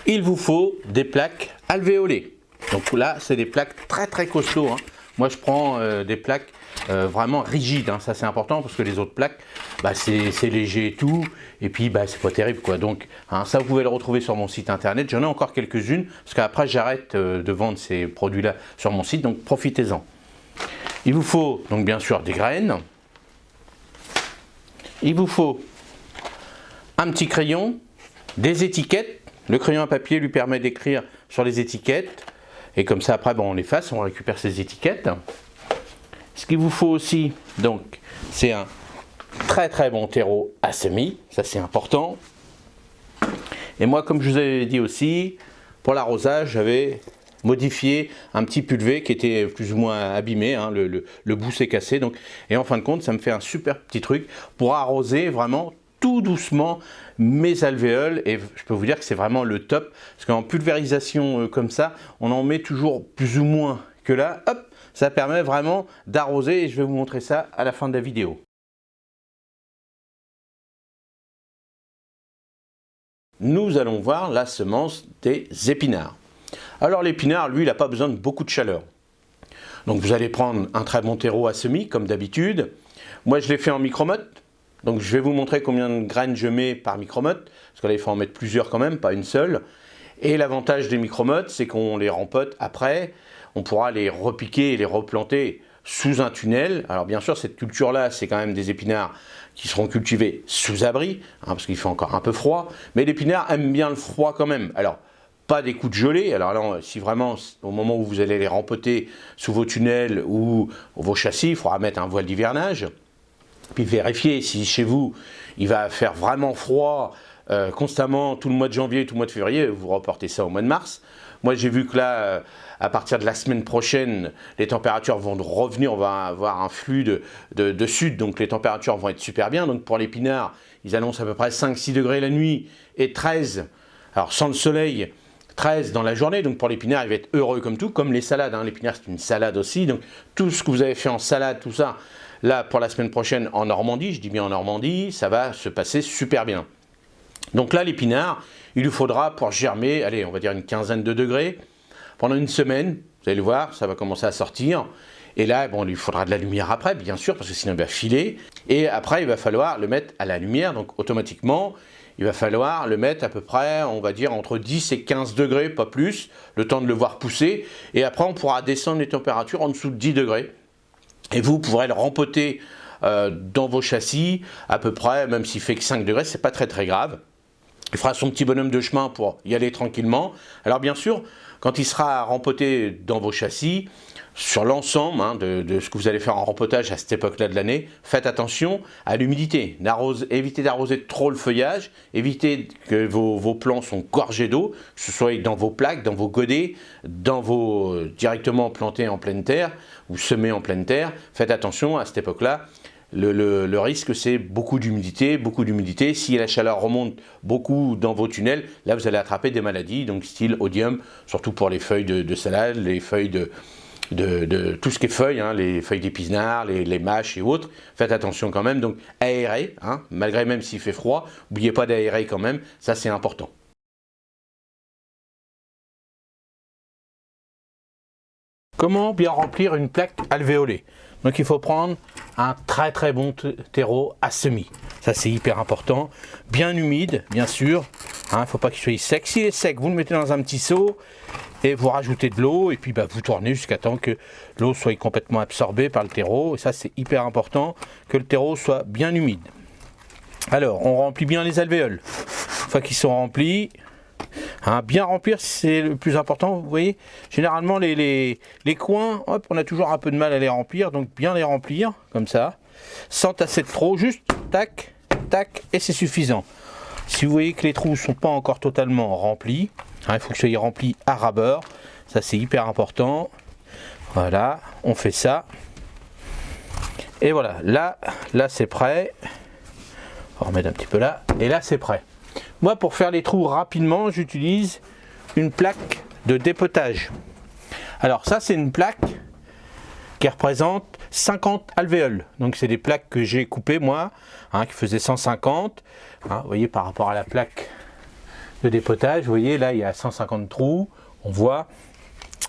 il vous faut des plaques alvéolées. Donc là, c'est des plaques très costauds, hein. Moi, je prends des plaques vraiment rigides, hein. Ça c'est important parce que les autres plaques, bah, c'est léger et tout, et puis bah, c'est pas terrible quoi. Donc hein, ça, vous pouvez le retrouver sur mon site internet. J'en ai encore quelques-unes parce qu'après j'arrête de vendre ces produits-là sur mon site, donc profitez-en. Il vous faut donc bien sûr des graines. Il vous faut un petit crayon, des étiquettes. Le crayon à papier lui permet d'écrire sur les étiquettes. Et comme ça, après, bon, on l'efface, on récupère ces étiquettes. Ce qu'il vous faut aussi, donc, c'est un très bon terreau à semis. Ça, c'est important. Et moi, comme je vous avais dit aussi, pour l'arrosage, j'avais modifié un petit pulvé qui était plus ou moins abîmé, hein, le bout s'est cassé. Donc, et en fin de compte, ça me fait un super petit truc pour arroser vraiment tout doucement mes alvéoles, et je peux vous dire que c'est vraiment le top, parce qu'en pulvérisation comme ça, on en met toujours plus ou moins que là, hop, ça permet vraiment d'arroser, et je vais vous montrer ça à la fin de la vidéo. Nous allons voir la semence des épinards. Alors l'épinard, lui, il n'a pas besoin de beaucoup de chaleur. Donc vous allez prendre un très bon terreau à semis, comme d'habitude. Moi, je l'ai fait en micromotte. Donc je vais vous montrer combien de graines je mets par micromotte, parce que là il faut en mettre plusieurs quand même, pas une seule. Et l'avantage des micromottes, c'est qu'on les rempote après, on pourra les repiquer et les replanter sous un tunnel. Alors bien sûr, cette culture-là, c'est quand même des épinards qui seront cultivés sous abri, hein, parce qu'il fait encore un peu froid, mais l'épinard aime bien le froid quand même. Alors, pas des coups de gelée, alors là, si vraiment, au moment où vous allez les rempoter sous vos tunnels ou vos châssis, il faudra mettre un voile d'hivernage. Puis vérifiez si chez vous, il va faire vraiment froid constamment tout le mois de janvier, tout le mois de février, vous reportez ça au mois de mars. Moi j'ai vu que là, à partir de la semaine prochaine, les températures vont revenir, on va avoir un flux de sud, donc les températures vont être super bien. Donc pour l'épinard, ils annoncent à peu près 5-6 degrés la nuit et 13, alors sans le soleil, 13 dans la journée. Donc pour l'épinard, il va être heureux comme tout, comme les salades, hein. L'épinard c'est une salade aussi, donc tout ce que vous avez fait en salade, tout ça, là, pour la semaine prochaine, en Normandie, je dis bien en Normandie, ça va se passer super bien. Donc là, l'épinard, il lui faudra pour germer, allez, on va dire une quinzaine de degrés, pendant une semaine. Vous allez le voir, ça va commencer à sortir. Et là, bon, il lui faudra de la lumière après, bien sûr, parce que sinon il va filer. Et après, il va falloir le mettre à la lumière, donc automatiquement, il va falloir le mettre à peu près, on va dire, entre 10 et 15 degrés, pas plus, le temps de le voir pousser. Et après, on pourra descendre les températures en dessous de 10 degrés. Et vous pourrez le rempoter dans vos châssis, à peu près, même s'il fait que 5 degrés, c'est pas très grave. Il fera son petit bonhomme de chemin pour y aller tranquillement. Alors bien sûr, quand il sera rempoté dans vos châssis, sur l'ensemble hein, de ce que vous allez faire en rempotage à cette époque-là de l'année, faites attention à l'humidité. Évitez d'arroser trop le feuillage, évitez que vos plants sont gorgés d'eau, que ce soit dans vos plaques, dans vos godets, directement plantés en pleine terre ou semés en pleine terre. Faites attention à cette époque-là. Le risque, c'est beaucoup d'humidité. Si la chaleur remonte beaucoup dans vos tunnels, là, vous allez attraper des maladies, donc style odium, surtout pour les feuilles de salade, les feuilles de tout ce qui est feuilles, hein, les feuilles d'épinards, les mâches et autres. Faites attention quand même, donc aérez, hein, malgré même s'il fait froid, n'oubliez pas d'aérer quand même, ça c'est important. Comment bien remplir une plaque alvéolée? Donc il faut prendre un très bon terreau à semis. Ça c'est hyper important. Bien humide, bien sûr. Il ne faut pas qu'il soit sec. S'il est sec, vous le mettez dans un petit seau et vous rajoutez de l'eau et puis vous tournez jusqu'à temps que l'eau soit complètement absorbée par le terreau. Et ça c'est hyper important, que le terreau soit bien humide. Alors on remplit bien les alvéoles. Une fois qu'ils sont remplis, bien remplir, c'est le plus important. Vous voyez, généralement les coins, hop, on a toujours un peu de mal à les remplir, donc bien les remplir comme ça, sans tasser de trop, juste tac, tac, et c'est suffisant. Si vous voyez que les trous ne sont pas encore totalement remplis, il faut que soient remplis à ras bord, ça c'est hyper important. Voilà, on fait ça. Et voilà, là c'est prêt. On va remettre un petit peu là, et là c'est prêt. Moi, pour faire les trous rapidement, j'utilise une plaque de dépotage. Alors ça, c'est une plaque qui représente 50 alvéoles. Donc c'est des plaques que j'ai coupées moi, qui faisaient 150. Vous voyez, par rapport à la plaque de dépotage. Vous voyez, là, il y a 150 trous, on voit.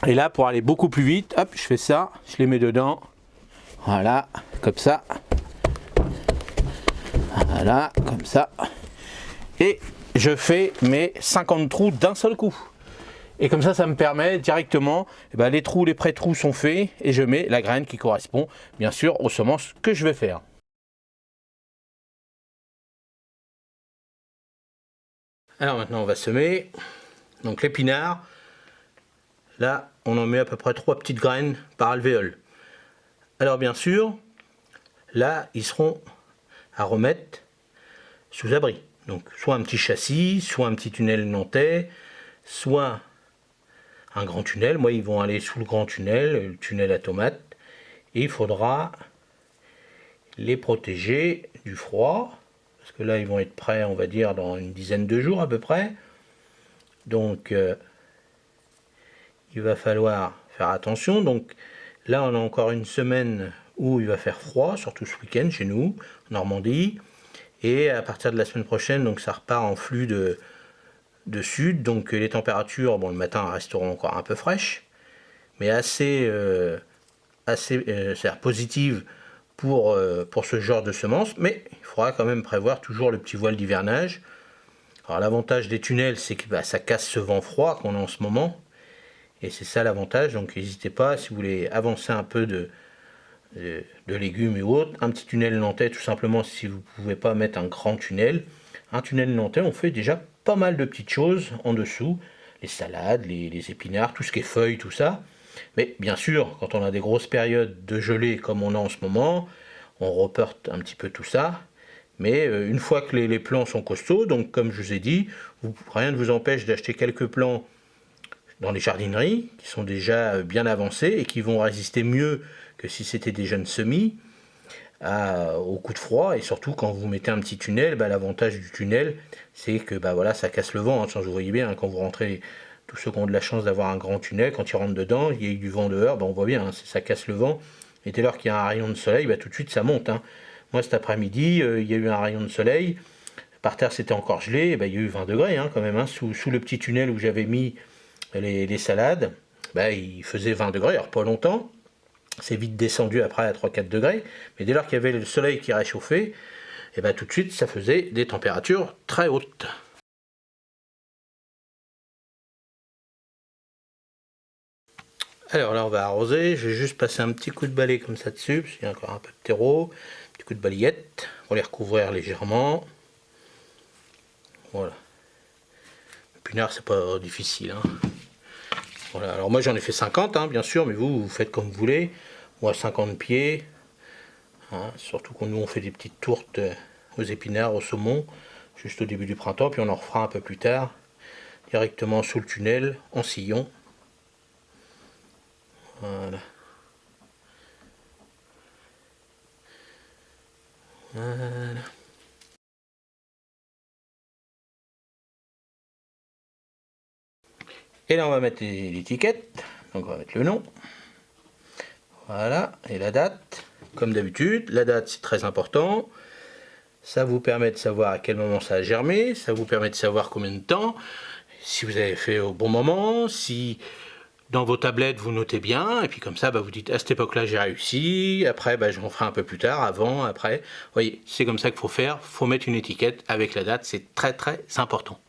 Et là, pour aller beaucoup plus vite, hop, je fais ça, je les mets dedans. Voilà, comme ça. Voilà, comme ça. Et je fais mes 50 trous d'un seul coup. Et comme ça me permet directement, les trous, les pré-trous sont faits et je mets la graine qui correspond, bien sûr, aux semences que je vais faire. Alors maintenant, on va semer. Donc l'épinard, là, on en met à peu près 3 petites graines par alvéole. Alors bien sûr, là, ils seront à remettre sous abri. Donc soit un petit châssis, soit un petit tunnel nantais, soit un grand tunnel. Moi, ils vont aller sous le grand tunnel, le tunnel à tomates. Et il faudra les protéger du froid. Parce que là, ils vont être prêts, on va dire, dans une dizaine de jours à peu près. Donc, il va falloir faire attention. Donc, là, on a encore une semaine où il va faire froid, surtout ce week-end chez nous, en Normandie. Et à partir de la semaine prochaine, donc ça repart en flux de sud. Donc, les températures, bon, le matin, resteront encore un peu fraîches, mais assez positives pour ce genre de semences. Mais il faudra quand même prévoir toujours le petit voile d'hivernage. Alors l'avantage des tunnels, c'est que ça casse ce vent froid qu'on a en ce moment. Et c'est ça l'avantage, donc n'hésitez pas, si vous voulez avancer un peu de légumes et autres, un petit tunnel nantais, tout simplement, si vous ne pouvez pas mettre un grand tunnel. Un tunnel nantais, on fait déjà pas mal de petites choses en dessous, les salades, les épinards, tout ce qui est feuilles, tout ça. Mais bien sûr, quand on a des grosses périodes de gelée comme on a en ce moment, on reporte un petit peu tout ça. Mais une fois que les plants sont costauds, donc comme je vous ai dit, rien ne vous empêche d'acheter quelques plants dans les jardineries qui sont déjà bien avancés et qui vont résister mieux que si c'était des jeunes semis au coup de froid. Et surtout quand vous mettez un petit tunnel, l'avantage du tunnel, c'est que voilà, ça casse le vent. Vous voyez bien, quand vous rentrez, tous ceux qui ont de la chance d'avoir un grand tunnel, quand ils rentrent dedans, il y a eu du vent dehors, on voit bien, ça casse le vent. Et dès lors qu'il y a un rayon de soleil, tout de suite ça monte. Moi cet après-midi, il y a eu un rayon de soleil, par terre c'était encore gelé, il y a eu 20 degrés quand même, sous le petit tunnel où j'avais mis les salades, il faisait 20 degrés, alors pas longtemps, c'est vite descendu après à 3-4 degrés, mais dès lors qu'il y avait le soleil qui réchauffait, tout de suite ça faisait des températures très hautes. Alors là on va arroser, je vais juste passer un petit coup de balai comme ça dessus, parce qu'il y a encore un peu de terreau, un petit coup de balayette, pour les recouvrir légèrement. Voilà. Le pinard c'est pas difficile. Voilà, alors moi j'en ai fait 50 bien sûr, mais vous faites comme vous voulez. Moi 50 pieds. Surtout que nous on fait des petites tourtes aux épinards, au saumon, juste au début du printemps, puis on en refera un peu plus tard, directement sous le tunnel, en sillon. Voilà. Voilà. Et là on va mettre l'étiquette, donc on va mettre le nom. Voilà, et la date, comme d'habitude. La date c'est très important. Ça vous permet de savoir à quel moment ça a germé, ça vous permet de savoir combien de temps, si vous avez fait au bon moment, si dans vos tablettes vous notez bien, et puis comme ça vous dites à cette époque-là j'ai réussi, après j'en ferai un peu plus tard, avant, après. Vous voyez, c'est comme ça qu'il faut faire, il faut mettre une étiquette avec la date, c'est très très important.